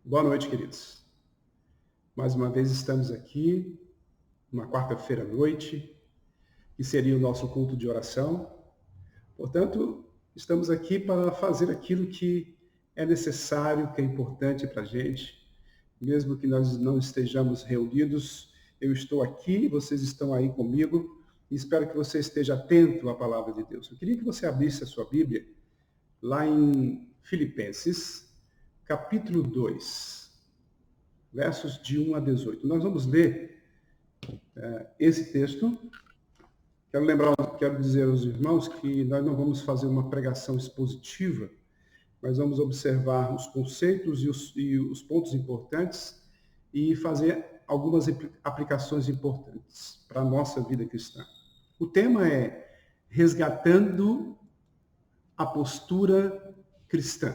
Boa noite, queridos. Mais uma vez estamos aqui, uma quarta-feira à noite, que seria o nosso culto de oração. Portanto, estamos aqui para fazer aquilo que é necessário, que é importante para a gente. Mesmo que nós não estejamos reunidos, eu estou aqui, vocês estão aí comigo, e espero que você esteja atento à palavra de Deus. Eu queria que você abrisse a sua Bíblia lá em Filipenses, capítulo 2. Versos de 1 a 18. Nós vamos ler esse texto. Quero dizer aos irmãos que nós não vamos fazer uma pregação expositiva, mas vamos observar os conceitos e os pontos importantes e fazer algumas aplicações importantes para a nossa vida cristã. O tema é resgatando a postura cristã.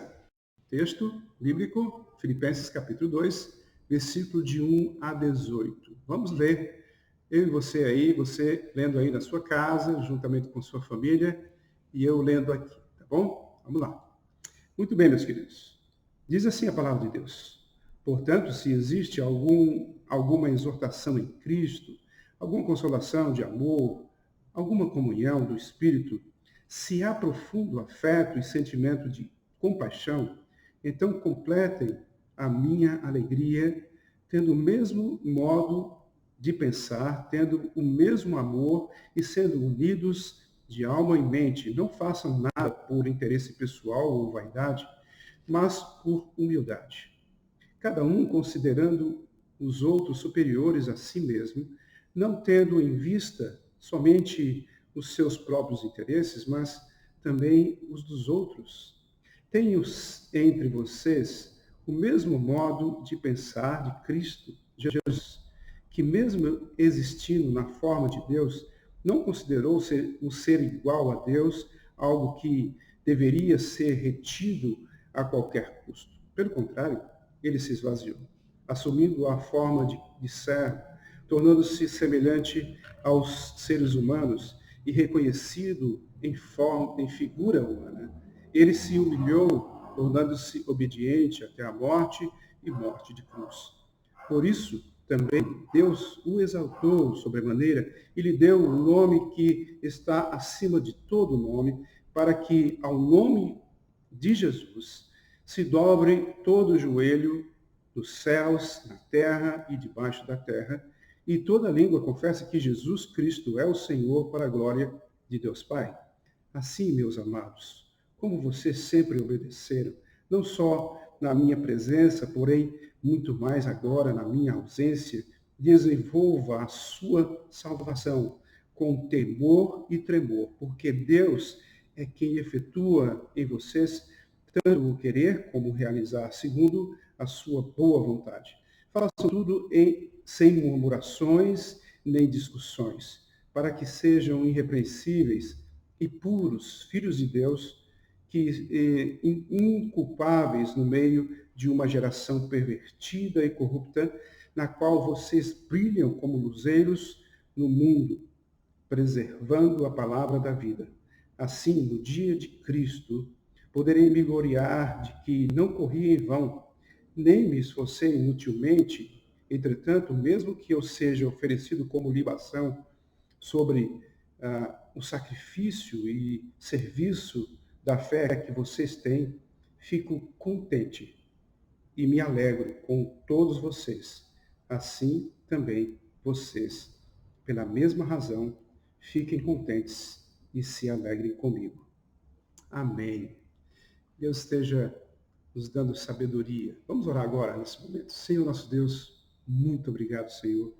Texto bíblico, Filipenses capítulo 2, versículo de 1 a 18. Vamos ler, eu e você aí, você lendo aí na sua casa, juntamente com sua família, e eu lendo aqui, tá bom? Vamos lá. Muito bem, meus queridos. Diz assim a palavra de Deus. Portanto, se existe alguma exortação em Cristo, alguma consolação de amor, alguma comunhão do Espírito, se há profundo afeto e sentimento de compaixão, então completem a minha alegria, tendo o mesmo modo de pensar, tendo o mesmo amor e sendo unidos de alma e mente. Não façam nada por interesse pessoal ou vaidade, mas por humildade. Cada um considerando os outros superiores a si mesmo, não tendo em vista somente os seus próprios interesses, mas também os dos outros. Tenham entre vocês o mesmo modo de pensar de Cristo Jesus, que mesmo existindo na forma de Deus, não considerou o ser igual a Deus algo que deveria ser retido a qualquer custo. Pelo contrário, ele se esvaziou, assumindo a forma de servo, tornando-se semelhante aos seres humanos e reconhecido em figura humana. Ele se humilhou, tornando-se obediente até a morte e morte de cruz. Por isso, também Deus o exaltou sobremaneira e lhe deu um nome que está acima de todo nome, para que ao nome de Jesus se dobre todo o joelho dos céus, na terra e debaixo da terra, e toda língua confesse que Jesus Cristo é o Senhor, para a glória de Deus Pai. Assim, meus amados, como vocês sempre obedeceram, não só na minha presença, porém muito mais agora na minha ausência, desenvolva a sua salvação com temor e tremor, porque Deus é quem efetua em vocês tanto o querer como o realizar, segundo a sua boa vontade. Façam tudo sem murmurações nem discussões, para que sejam irrepreensíveis e puros, filhos de Deus, que inculpáveis no meio de uma geração pervertida e corrupta, na qual vocês brilham como luzeiros no mundo, preservando a palavra da vida. Assim, no dia de Cristo, poderei me gloriar de que não corri em vão, nem me esforcei inutilmente. Entretanto, mesmo que eu seja oferecido como libação sobre o sacrifício e serviço da fé que vocês têm, fico contente e me alegro com todos vocês. Assim também vocês, pela mesma razão, fiquem contentes e se alegrem comigo. Amém. Deus esteja nos dando sabedoria. Vamos orar agora, nesse momento. Senhor nosso Deus, muito obrigado, Senhor,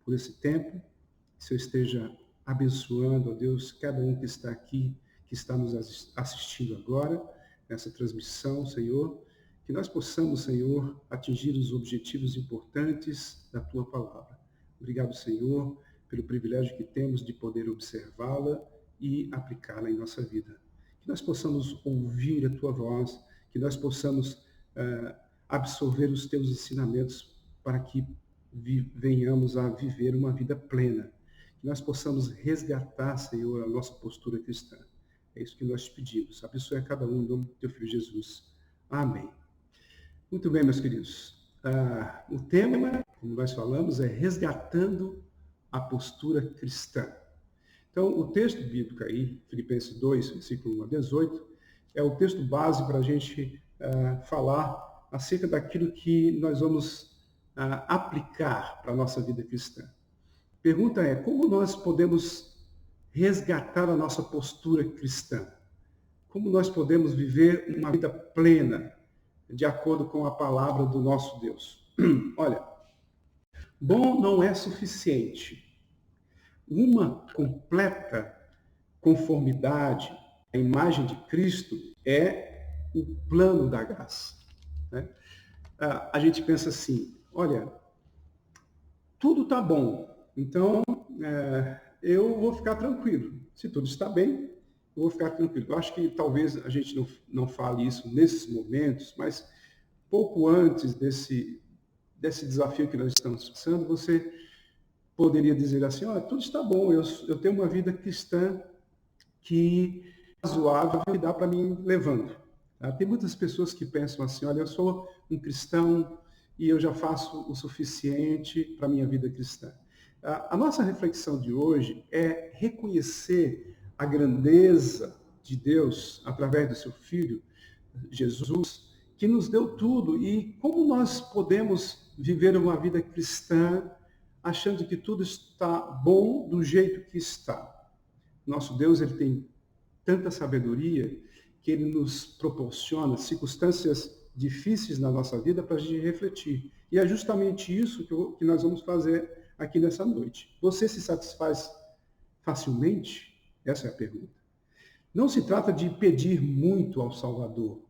por esse tempo. Que o Senhor esteja abençoando, ó Deus, cada um que está aqui, que está nos assistindo agora, nessa transmissão, Senhor. Que nós possamos, Senhor, atingir os objetivos importantes da Tua palavra. Obrigado, Senhor, pelo privilégio que temos de poder observá-la e aplicá-la em nossa vida. Que nós possamos ouvir a Tua voz, que nós possamos absorver os Teus ensinamentos para que venhamos a viver uma vida plena. Que nós possamos resgatar, Senhor, a nossa postura cristã. É isso que nós te pedimos. Abençoe a cada um em nome do Teu Filho Jesus. Amém. Muito bem, meus queridos. O tema, como nós falamos, é resgatando a postura cristã. Então, o texto bíblico aí, Filipenses 2, versículo 1 a 18, é o texto base para a gente falar acerca daquilo que nós vamos aplicar para a nossa vida cristã. A pergunta é, como nós podemos resgatar a nossa postura cristã? Como nós podemos viver uma vida plena, de acordo com a palavra do nosso Deus? Olha, bom não é suficiente. Uma completa conformidade à imagem de Cristo é o plano da graça, né? A gente pensa assim, olha, tudo está bom, então eu vou ficar tranquilo. Se tudo está bem, eu vou ficar tranquilo. Eu acho que talvez a gente não fale isso nesses momentos, mas pouco antes desse desafio que nós estamos passando, você poderia dizer assim, olha, tudo está bom, eu tenho uma vida cristã que é razoável e dá para mim levando. Tá? Tem muitas pessoas que pensam assim, olha, eu sou um cristão e eu já faço o suficiente para a minha vida cristã. A nossa reflexão de hoje é reconhecer a grandeza de Deus através do seu Filho, Jesus, que nos deu tudo e como nós podemos viver uma vida cristã achando que tudo está bom do jeito que está. Nosso Deus, ele tem tanta sabedoria que ele nos proporciona circunstâncias difíceis na nossa vida para a gente refletir. E é justamente isso que nós vamos fazer aqui nessa noite. Você se satisfaz facilmente? Essa é a pergunta. Não se trata de pedir muito ao Salvador.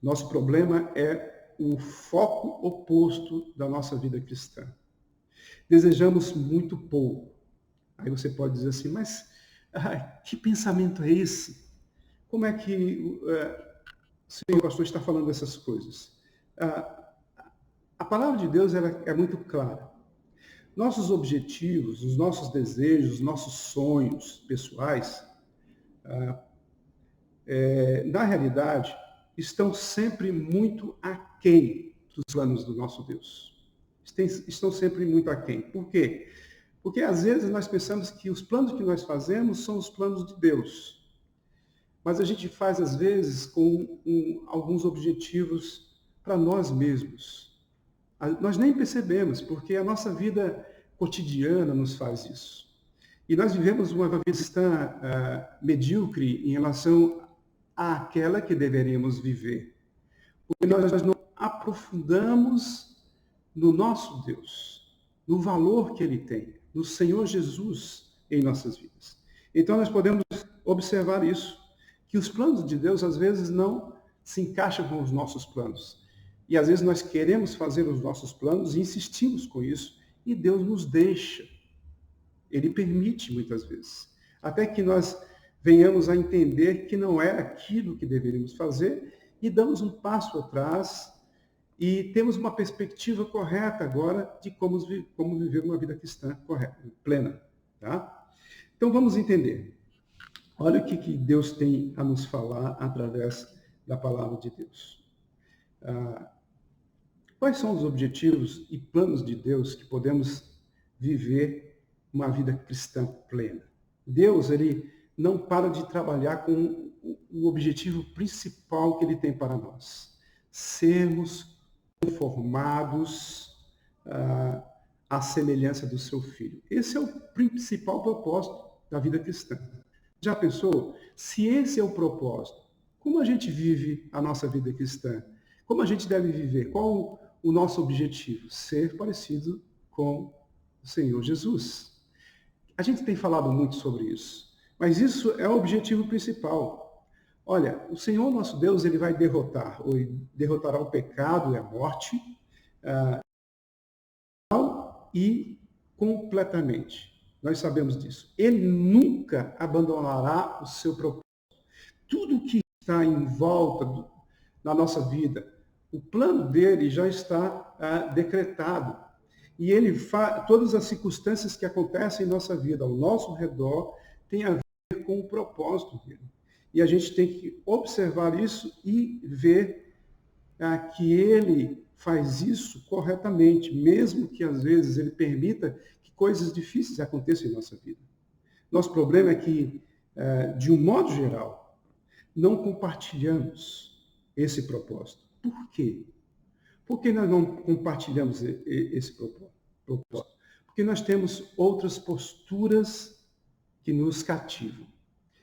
Nosso problema é o foco oposto da nossa vida cristã. Desejamos muito pouco. Aí você pode dizer assim, mas que pensamento é esse? Como é que o senhor pastor está falando essas coisas? A palavra de Deus ela é muito clara. Nossos objetivos, os nossos desejos, os nossos sonhos pessoais, na realidade, estão sempre muito aquém dos planos do nosso Deus. Estão sempre muito aquém. Por quê? Porque às vezes nós pensamos que os planos que nós fazemos são os planos de Deus. Mas a gente faz às vezes com alguns objetivos para nós mesmos. Nós nem percebemos, porque a nossa vida cotidiana nos faz isso. E nós vivemos uma vida cristã medíocre em relação àquela que deveríamos viver. Porque nós não aprofundamos no nosso Deus, no valor que Ele tem, no Senhor Jesus em nossas vidas. Então nós podemos observar isso, que os planos de Deus às vezes não se encaixam com os nossos planos. E às vezes nós queremos fazer os nossos planos e insistimos com isso, e Deus nos deixa. Ele permite muitas vezes. Até que nós venhamos a entender que não é aquilo que deveríamos fazer e damos um passo atrás e temos uma perspectiva correta agora de como viver uma vida cristã correta, plena. Tá? Então vamos entender. Olha o que Deus tem a nos falar através da palavra de Deus. Quais são os objetivos e planos de Deus que podemos viver uma vida cristã plena? Deus, ele não para de trabalhar com o objetivo principal que ele tem para nós. Sermos conformados à semelhança do seu Filho. Esse é o principal propósito da vida cristã. Já pensou? Se esse é o propósito, como a gente vive a nossa vida cristã? Como a gente deve viver? Qual o nosso objetivo? Ser parecido com o Senhor Jesus. A gente tem falado muito sobre isso, mas isso é o objetivo principal. Olha, o Senhor nosso Deus, ele vai derrotará o pecado e a morte, e completamente. Nós sabemos disso. Ele nunca abandonará o seu propósito. Tudo que está em volta na nossa vida, o plano dele já está decretado. E ele todas as circunstâncias que acontecem em nossa vida, ao nosso redor, têm a ver com o propósito dele. E a gente tem que observar isso e ver que ele faz isso corretamente, mesmo que às vezes ele permita que coisas difíceis aconteçam em nossa vida. Nosso problema é que, de um modo geral, não compartilhamos esse propósito. Por quê? Por que nós não compartilhamos esse propósito? Porque nós temos outras posturas que nos cativam.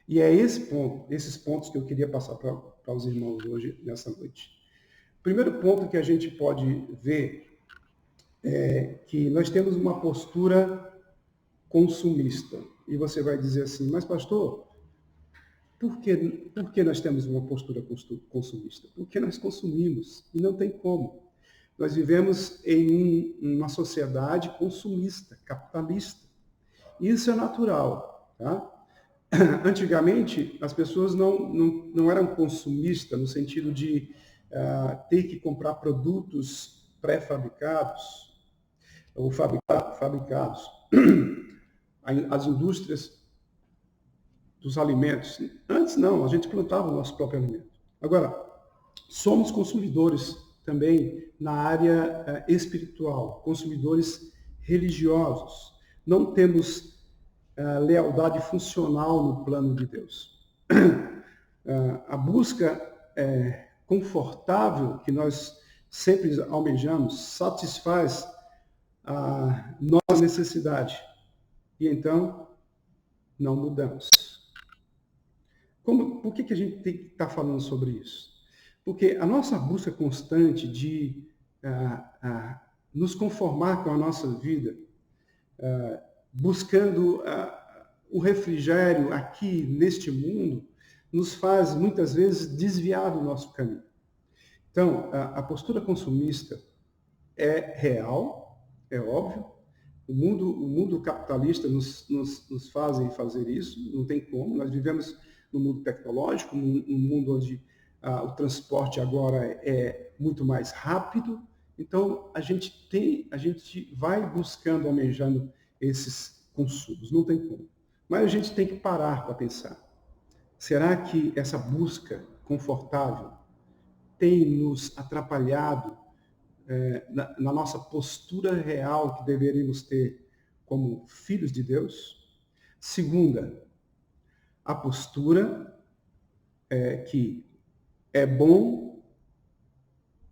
E é esses pontos que eu queria passar para os irmãos hoje, nessa noite. O primeiro ponto que a gente pode ver é que nós temos uma postura consumista. E você vai dizer assim, mas pastor, por que nós temos uma postura consumista? Porque nós consumimos e não tem como. Nós vivemos em uma sociedade consumista, capitalista. Isso é natural, tá? Antigamente, as pessoas não eram consumistas no sentido de ter que comprar produtos pré-fabricados ou fabricados. As indústrias dos alimentos. Antes não, a gente plantava o nosso próprio alimento. Agora, somos consumidores também na área espiritual, consumidores religiosos. Não temos lealdade funcional no plano de Deus. A busca confortável que nós sempre almejamos satisfaz a nossa necessidade. E então, não mudamos. Por que a gente tem que estar falando sobre isso? Porque a nossa busca constante de nos conformar com a nossa vida, buscando o refrigério aqui neste mundo, nos faz muitas vezes desviar do nosso caminho. Então, a postura consumista é real, é óbvio. O mundo capitalista nos fazem fazer isso, não tem como. Nós vivemos no mundo tecnológico, num mundo onde o transporte agora é muito mais rápido. Então, a gente vai buscando, almejando esses consumos, não tem como. Mas a gente tem que parar para pensar. Será que essa busca confortável tem nos atrapalhado na nossa postura real que deveríamos ter como filhos de Deus? Segunda, a postura que é bom,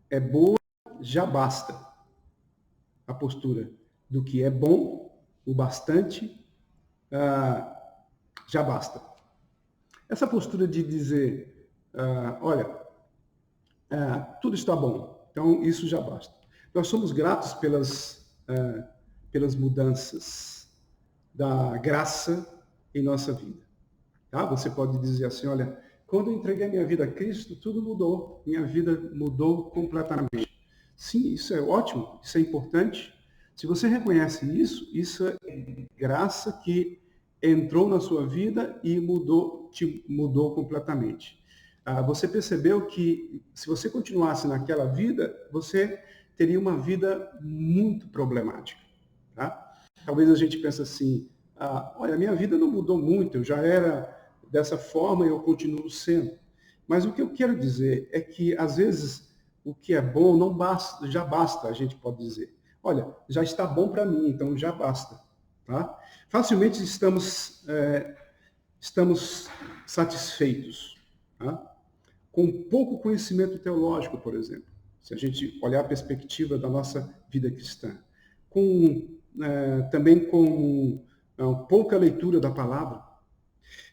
é boa, já basta. A postura do que é bom, o bastante, já basta. Essa postura de dizer, olha, tudo está bom, então isso já basta. Nós somos gratos pelas mudanças da graça em nossa vida. Tá? Você pode dizer assim, olha, quando eu entreguei minha vida a Cristo, tudo mudou. Minha vida mudou completamente. Sim, isso é ótimo, isso é importante. Se você reconhece isso é graça que entrou na sua vida e te mudou completamente. Você percebeu que se você continuasse naquela vida, você teria uma vida muito problemática. Tá? Talvez a gente pense assim, olha, minha vida não mudou muito, eu já era dessa forma e eu continuo sendo. Mas o que eu quero dizer é que, às vezes, o que é bom não basta, já basta, a gente pode dizer. Olha, já está bom para mim, então já basta. Tá? Facilmente estamos satisfeitos. Tá? Com pouco conhecimento teológico, por exemplo, se a gente olhar a perspectiva da nossa vida cristã. Também com pouca leitura da palavra.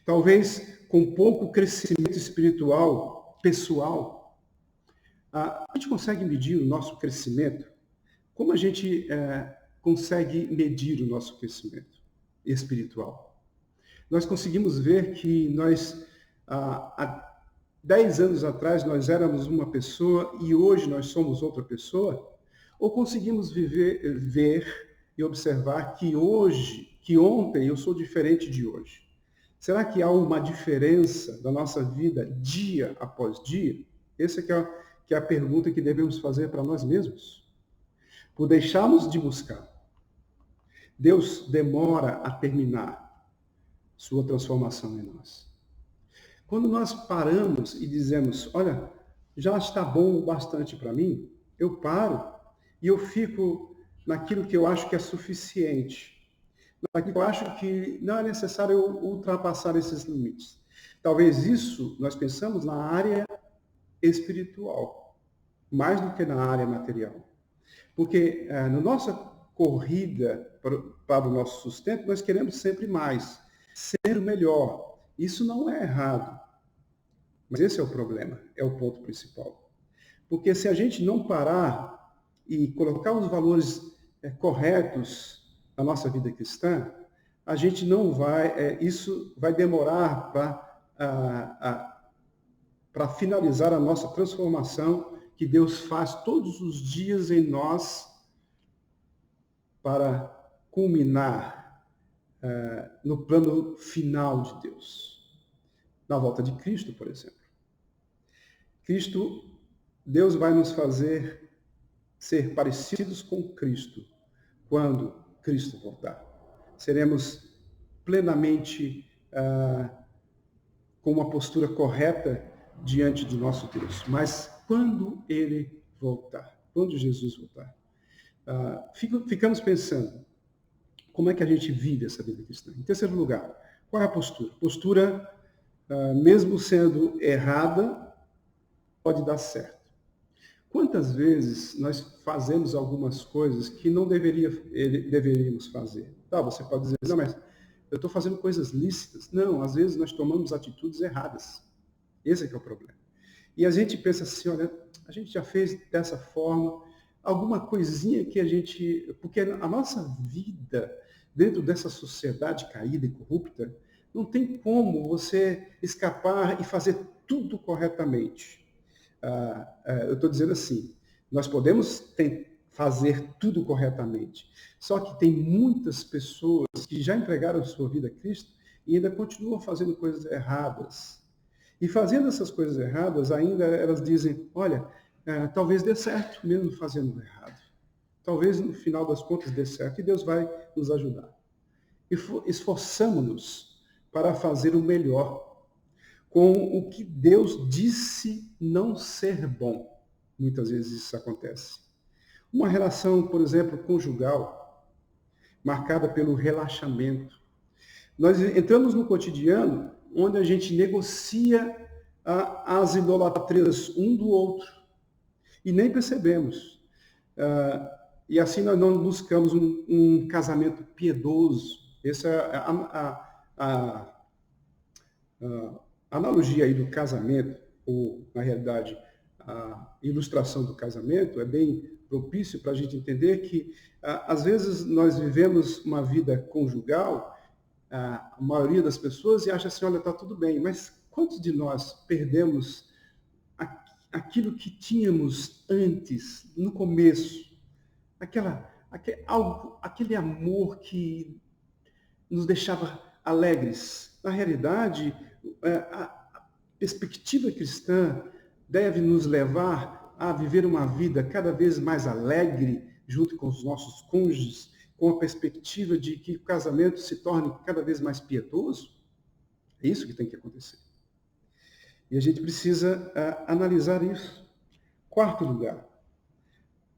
Talvez com pouco crescimento espiritual, pessoal. A gente consegue medir o nosso crescimento? Como a gente consegue medir o nosso crescimento espiritual? Nós conseguimos ver que nós, há 10 anos atrás, nós éramos uma pessoa e hoje nós somos outra pessoa? Ou conseguimos ver e observar que ontem eu sou diferente de hoje? Será que há uma diferença da nossa vida dia após dia? Essa que é a pergunta que devemos fazer para nós mesmos. Por deixarmos de buscar, Deus demora a terminar sua transformação em nós. Quando nós paramos e dizemos, olha, já está bom o bastante para mim, eu paro e eu fico naquilo que eu acho que é suficiente, naquilo que eu acho que não é necessário eu ultrapassar esses limites. Talvez isso nós pensamos na área espiritual, mais do que na área material. Porque na nossa corrida para o nosso sustento, nós queremos sempre mais, ser o melhor. Isso não é errado, mas esse é o problema, é o ponto principal. Porque se a gente não parar e colocar os valores corretos na nossa vida cristã, a gente não vai, isso vai demorar para finalizar a nossa transformação que Deus faz todos os dias em nós para culminar no plano final de Deus. Na volta de Cristo, por exemplo. Cristo, Deus vai nos fazer ser parecidos com Cristo quando Cristo voltar. Seremos plenamente com uma postura correta diante do nosso Deus. Mas quando Ele voltar, quando Jesus voltar, ficamos pensando, como é que a gente vive essa vida cristã? Em terceiro lugar, qual é a postura? Postura, mesmo sendo errada, pode dar certo. Quantas vezes nós fazemos algumas coisas que não deveríamos fazer? Tá, você pode dizer, não, mas eu estou fazendo coisas lícitas. Não, às vezes nós tomamos atitudes erradas. Esse é que é o problema. E a gente pensa assim, olha, a gente já fez dessa forma, alguma coisinha que a gente... Porque a nossa vida, dentro dessa sociedade caída e corrupta, não tem como você escapar e fazer tudo corretamente. Eu estou dizendo assim, nós podemos fazer tudo corretamente, só que tem muitas pessoas que já entregaram sua vida a Cristo e ainda continuam fazendo coisas erradas. E fazendo essas coisas erradas, ainda elas dizem, olha, talvez dê certo mesmo fazendo errado. Talvez no final das contas dê certo e Deus vai nos ajudar. E esforçamo-nos para fazer o melhor com o que Deus disse não ser bom. Muitas vezes isso acontece. Uma relação, por exemplo, conjugal, marcada pelo relaxamento. Nós entramos no cotidiano onde a gente negocia as idolatrias um do outro e nem percebemos. E assim nós não buscamos um casamento piedoso. Essa é a analogia aí do casamento, ou, na realidade, a ilustração do casamento é bem propício para a gente entender que, às vezes, nós vivemos uma vida conjugal, a maioria das pessoas, e acha assim, olha, está tudo bem, mas quantos de nós perdemos aquilo que tínhamos antes, no começo? Aquele amor que nos deixava alegres. Na realidade, a perspectiva cristã deve nos levar a viver uma vida cada vez mais alegre junto com os nossos cônjuges, com a perspectiva de que o casamento se torne cada vez mais piedoso. É isso que tem que acontecer. E a gente precisa analisar isso. Quarto lugar,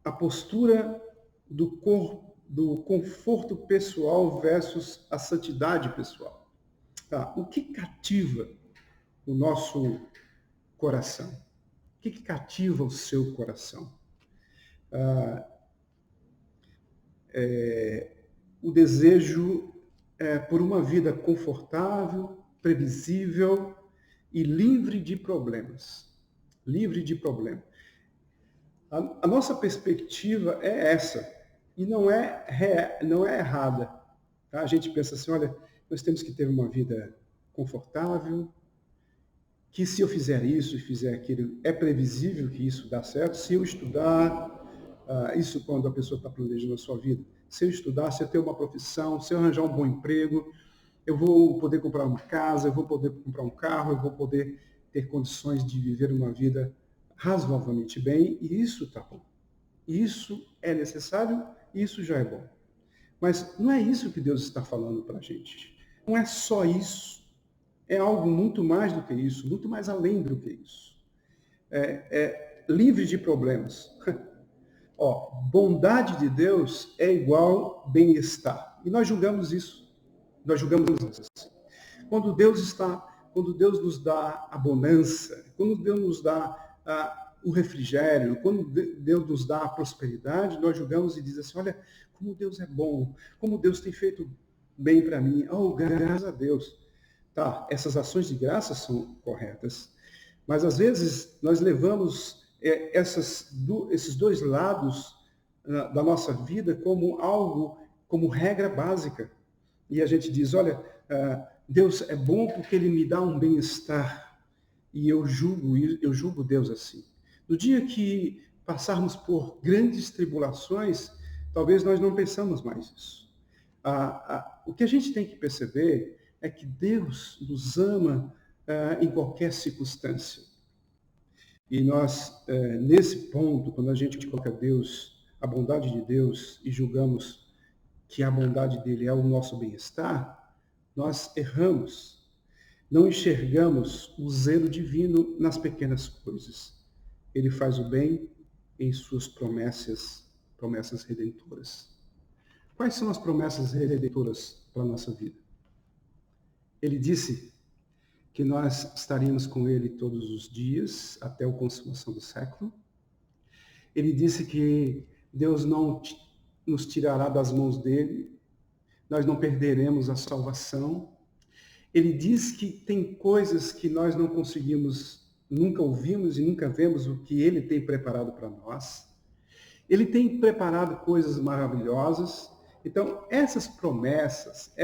a postura do conforto pessoal versus a santidade pessoal. Tá? O que cativa o nosso coração? O que cativa o seu coração? O desejo por uma vida confortável, previsível e livre de problemas. Livre de problemas. A nossa perspectiva é essa, e não é errada. Tá? A gente pensa assim, olha, nós temos que ter uma vida confortável, que se eu fizer isso e fizer aquilo, é previsível que isso dá certo. Se eu estudar, isso quando a pessoa está planejando a sua vida, se eu estudar, se eu ter uma profissão, se eu arranjar um bom emprego, eu vou poder comprar uma casa, eu vou poder comprar um carro, eu vou poder ter condições de viver uma vida razoavelmente bem, e isso está bom. Isso é necessário, isso já é bom. Mas não é isso que Deus está falando para a gente. Não é só isso. É algo muito mais do que isso, muito mais além do que isso. livre de problemas. Ó, bondade de Deus é igual bem-estar. E nós julgamos isso. Nós julgamos isso. Quando Deus nos dá a bonança, quando Deus nos dá o refrigério, quando Deus nos dá a prosperidade, nós julgamos e dizemos assim, olha, como Deus é bom, como Deus tem feito bem para mim. Oh, graças a Deus. Tá, essas ações de graça são corretas. Mas às vezes nós levamos esses dois lados da nossa vida como algo, como regra básica. E a gente diz, olha, Deus é bom porque Ele me dá um bem-estar. E eu julgo Deus assim. No dia que passarmos por grandes tribulações, talvez nós não pensamos mais isso. O que a gente tem que perceber é que Deus nos ama em qualquer circunstância. E nós, nesse ponto, quando a gente coloca Deus, a bondade de Deus, e julgamos que a bondade dele é o nosso bem-estar, nós erramos. Não enxergamos o zelo divino nas pequenas coisas. Ele faz o bem em suas promessas redentoras. Quais são as promessas redentoras para a nossa vida? Ele disse que nós estaríamos com ele todos os dias, até a consumação do século. Ele disse que Deus não nos tirará das mãos dele, nós não perderemos a salvação. Ele diz que tem coisas que nós não conseguimos, nunca ouvimos e nunca vemos o que ele tem preparado para nós. Ele tem preparado coisas maravilhosas. Então, essas promessas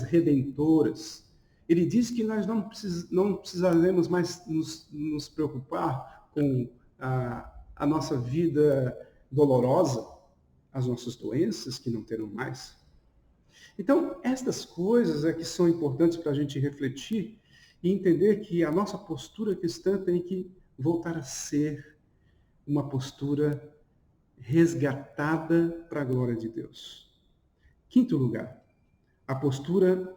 redentoras, ele diz que nós não precisaremos mais nos preocupar com a nossa vida dolorosa, as nossas doenças que não terão mais. Então, estas coisas é que são importantes para a gente refletir e entender que a nossa postura cristã tem que voltar a ser uma postura resgatada para a glória de Deus. Quinto lugar, a postura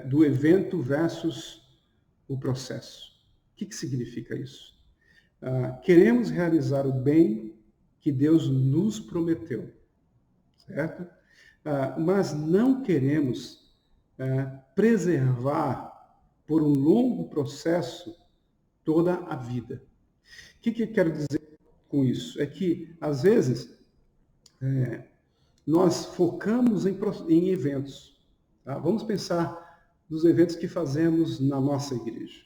do evento versus o processo. O que significa isso? Queremos realizar o bem que Deus nos prometeu, certo? Mas não queremos preservar por um longo processo toda a vida. O que eu quero dizer com isso? É que, às vezes, nós focamos em eventos. Tá? Vamos pensar nos eventos que fazemos na nossa igreja.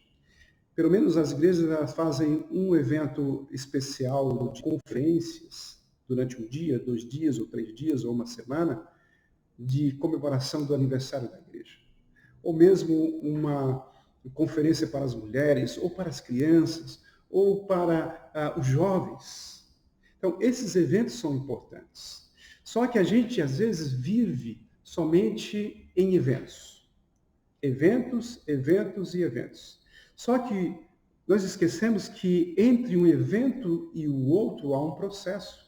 Pelo menos as igrejas elas fazem um evento especial de conferências durante um dia, 2 dias, ou 3 dias, ou uma semana, de comemoração do aniversário da igreja. Ou mesmo uma conferência para as mulheres, ou para as crianças, ou para os jovens. Então, esses eventos são importantes. Só que a gente, às vezes, vive somente em eventos. Eventos, eventos e eventos. Só que nós esquecemos que entre um evento e o outro há um processo.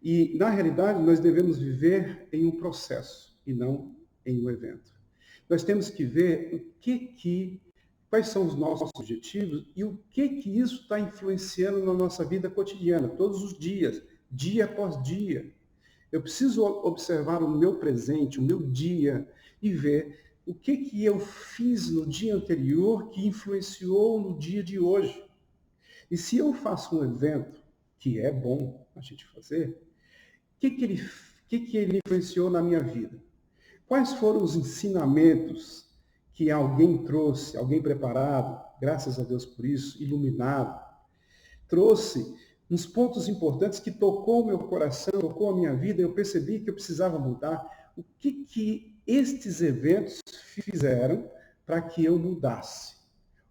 E, na realidade, nós devemos viver em um processo e não em um evento. Nós temos que ver quais são os nossos objetivos e o que isso está influenciando na nossa vida cotidiana, todos os dias, dia após dia. Eu preciso observar o meu presente, o meu dia, e ver o que eu fiz no dia anterior que influenciou no dia de hoje. E se eu faço um evento, que é bom a gente fazer, o que ele influenciou na minha vida? Quais foram os ensinamentos que alguém trouxe, alguém preparado, graças a Deus por isso, iluminado, trouxe uns pontos importantes que tocou o meu coração, tocou a minha vida, eu percebi que eu precisava mudar. O que estes eventos fizeram para que eu mudasse?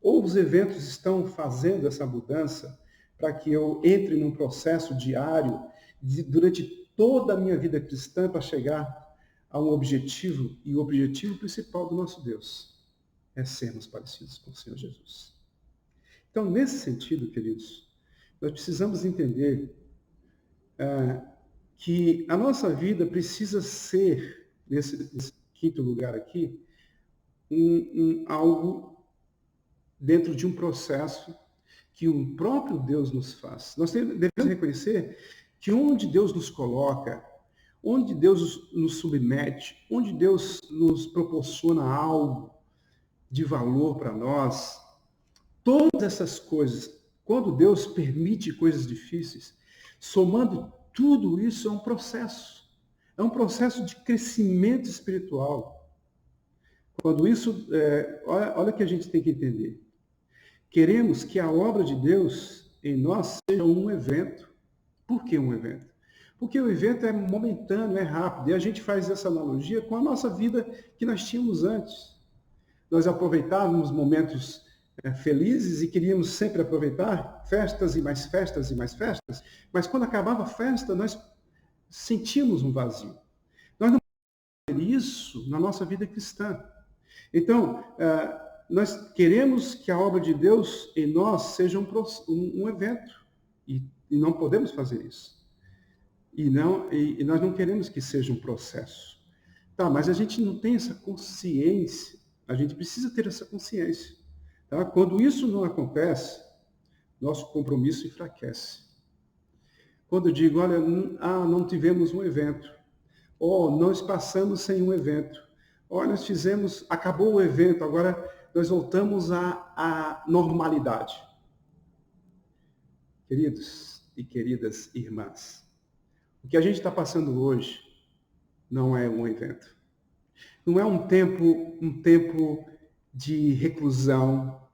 Ou os eventos estão fazendo essa mudança para que eu entre num processo diário, durante toda a minha vida cristã, para chegar a um objetivo, e o objetivo principal do nosso Deus é sermos parecidos com o Senhor Jesus. Então, nesse sentido, queridos, nós precisamos entender que a nossa vida precisa ser, nesse quinto lugar aqui, algo dentro de um processo que o próprio Deus nos faz. Nós devemos reconhecer que onde Deus nos coloca, onde Deus nos submete, onde Deus nos proporciona algo de valor para nós, todas essas coisas, quando Deus permite coisas difíceis, somando tudo isso é um processo. É um processo de crescimento espiritual. Quando isso, olha o que a gente tem que entender. Queremos que a obra de Deus em nós seja um evento. Por que um evento? Porque o evento é momentâneo, é rápido. E a gente faz essa analogia com a nossa vida que nós tínhamos antes. Nós aproveitávamos momentos felizes e queríamos sempre aproveitar festas e mais festas e mais festas, mas quando acabava a festa, nós sentíamos um vazio. Nós não podemos ter isso na nossa vida cristã. Então, nós queremos que a obra de Deus em nós seja um evento, e não podemos fazer isso. E nós não queremos que seja um processo. Tá, mas a gente não tem essa consciência. A gente precisa ter essa consciência. Tá? Quando isso não acontece, nosso compromisso enfraquece. Quando eu digo, olha, não tivemos um evento, ou nós passamos sem um evento, ou nós fizemos, acabou o evento, agora nós voltamos à normalidade. Queridos e queridas irmãs, o que a gente está passando hoje não é um evento. Não é um tempo de reclusão,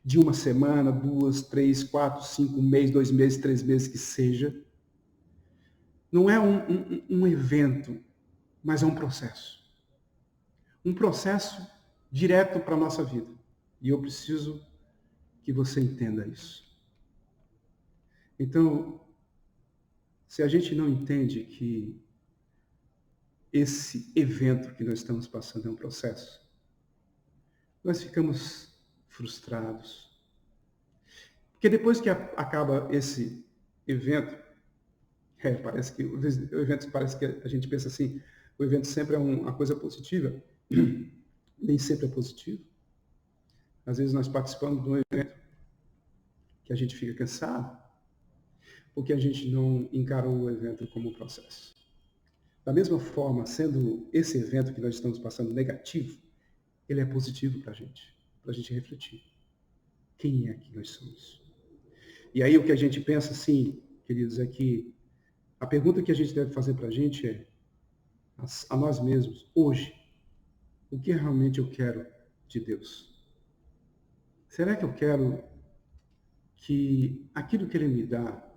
de uma semana, 2, 3, 4, 5 meses, 2 meses, 3 meses, que seja. Não é um evento, mas é um processo. Um processo direto para a nossa vida. E eu preciso que você entenda isso. Então, se a gente não entende que esse evento que nós estamos passando é um processo, nós ficamos frustrados. Porque depois que acaba esse evento, parece que a gente pensa assim, o evento sempre é uma coisa positiva, nem sempre é positivo. Às vezes nós participamos de um evento que a gente fica cansado, porque a gente não encarou o evento como um processo. Da mesma forma, sendo esse evento que nós estamos passando negativo, ele é positivo para a gente refletir. Quem é que nós somos? E aí o que a gente pensa, assim, queridos, é que a pergunta que a gente deve fazer para a gente é, a nós mesmos, hoje, o que realmente eu quero de Deus? Será que eu quero que aquilo que Ele me dá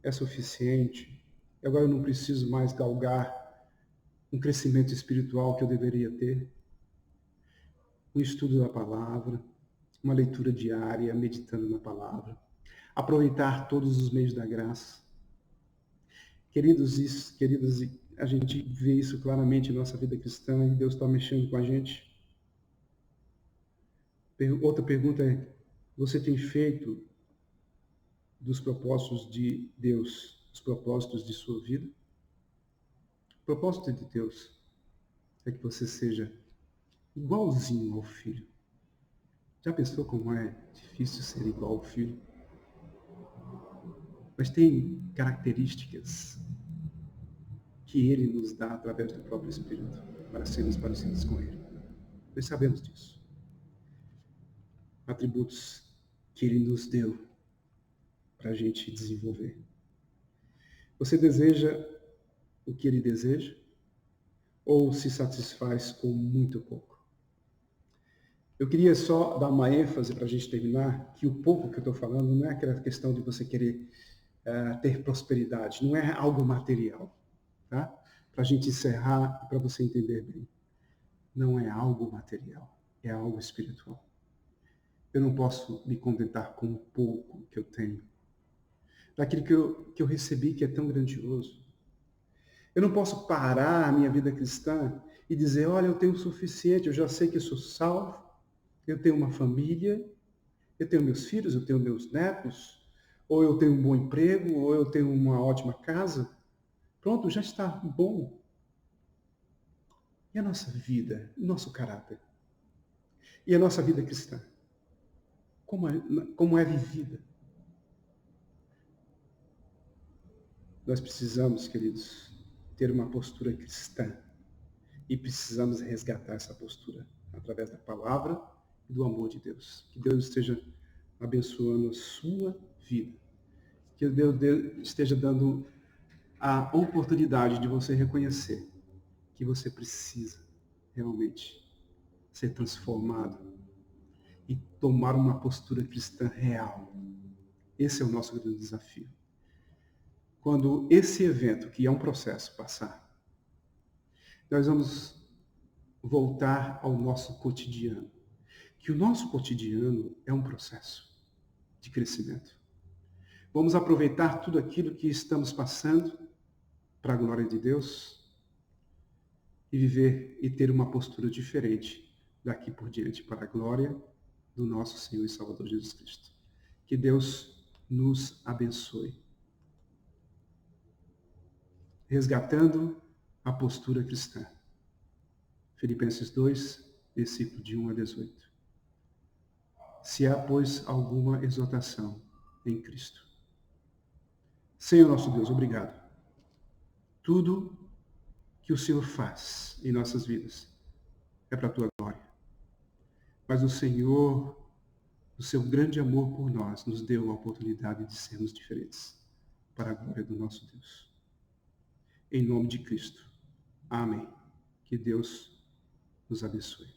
é suficiente? E agora eu não preciso mais galgar um crescimento espiritual que eu deveria ter? Um estudo da palavra, uma leitura diária, meditando na palavra, aproveitar todos os meios da graça. Queridos e queridas, a gente vê isso claramente em nossa vida cristã e Deus está mexendo com a gente. Outra pergunta é, você tem feito dos propósitos de Deus os propósitos de sua vida? O propósito de Deus é que você seja igualzinho ao Filho. Já pensou como é difícil ser igual ao Filho? Mas tem características que Ele nos dá através do próprio Espírito para sermos parecidos com Ele. Nós sabemos disso. Atributos que Ele nos deu para a gente desenvolver. Você deseja o que Ele deseja? Ou se satisfaz com muito pouco? Eu queria só dar uma ênfase para a gente terminar, que o pouco que eu estou falando não é aquela questão de você querer ter prosperidade, não é algo material, tá? Para a gente encerrar, para você entender bem. Não é algo material, é algo espiritual. Eu não posso me contentar com o pouco que eu tenho, daquilo que eu recebi que é tão grandioso. Eu não posso parar a minha vida cristã e dizer, olha, eu tenho o suficiente, eu já sei que eu sou salvo, eu tenho uma família, eu tenho meus filhos, eu tenho meus netos, ou eu tenho um bom emprego, ou eu tenho uma ótima casa. Pronto, já está bom. E a nossa vida, o nosso caráter? E a nossa vida cristã? como é vivida. Nós precisamos, queridos, ter uma postura cristã e precisamos resgatar essa postura através da palavra e do amor de Deus. Que Deus esteja abençoando a sua vida. Que Deus esteja dando a oportunidade de você reconhecer que você precisa realmente ser transformado e tomar uma postura cristã real. Esse é o nosso grande desafio. Quando esse evento, que é um processo, passar, nós vamos voltar ao nosso cotidiano. Que o nosso cotidiano é um processo de crescimento. Vamos aproveitar tudo aquilo que estamos passando para a glória de Deus e viver e ter uma postura diferente daqui por diante para a glória do nosso Senhor e Salvador Jesus Cristo. Que Deus nos abençoe. Resgatando a postura cristã. Filipenses 2, versículo de 1 a 18. Se há, pois, alguma exortação em Cristo. Senhor nosso Deus, obrigado. Tudo que o Senhor faz em nossas vidas é para a tua glória. Mas o Senhor, o seu grande amor por nós, nos deu a oportunidade de sermos diferentes para a glória do nosso Deus. Em nome de Cristo. Amém. Que Deus nos abençoe.